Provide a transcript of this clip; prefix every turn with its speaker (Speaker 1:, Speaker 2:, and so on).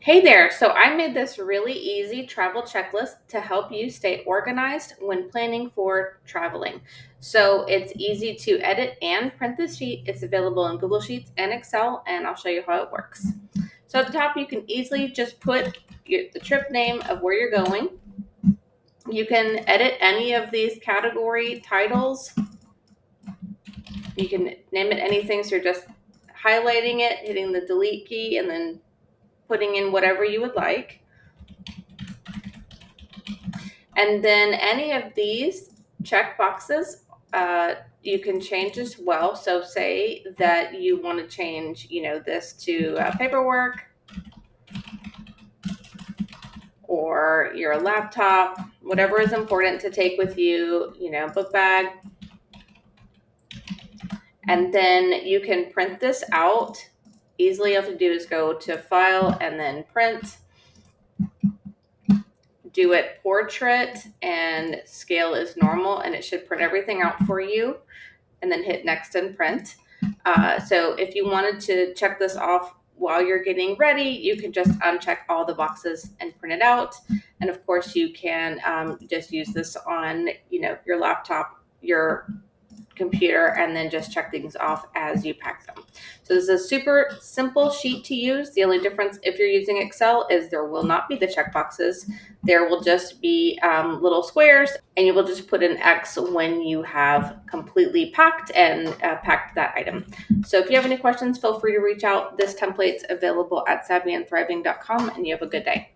Speaker 1: Hey there, so I made this really easy travel checklist to help you stay organized when planning for traveling. So it's easy to edit and print this sheet. It's available in Google Sheets and Excel, and I'll show you how it works. So at the top, you can easily just put the trip name of where you're going. You can edit any of these category titles. You can name it anything, so you're just highlighting it, hitting the delete key, and then putting in whatever you would like. And then any of these check boxes, you can change as well. So say that you want to change, this to paperwork or your laptop, whatever is important to take with you, book bag. And then you can print this out. Easily, all you have to do is go to File and then Print. Do it portrait and scale is normal, and it should print everything out for you. And then hit next and print. So if you wanted to check this off while you're getting ready, you can just uncheck all the boxes and print it out. And of course, you can just use this on your laptop, your computer, and then just check things off as you pack them. So this is a super simple sheet to use. The only difference if you're using Excel is there will not be the check boxes. There will just be little squares, and you will just put an X when you have completely packed and packed that item. So if you have any questions, feel free to reach out. This template's available at savvyandthriving.com, and you have a good day.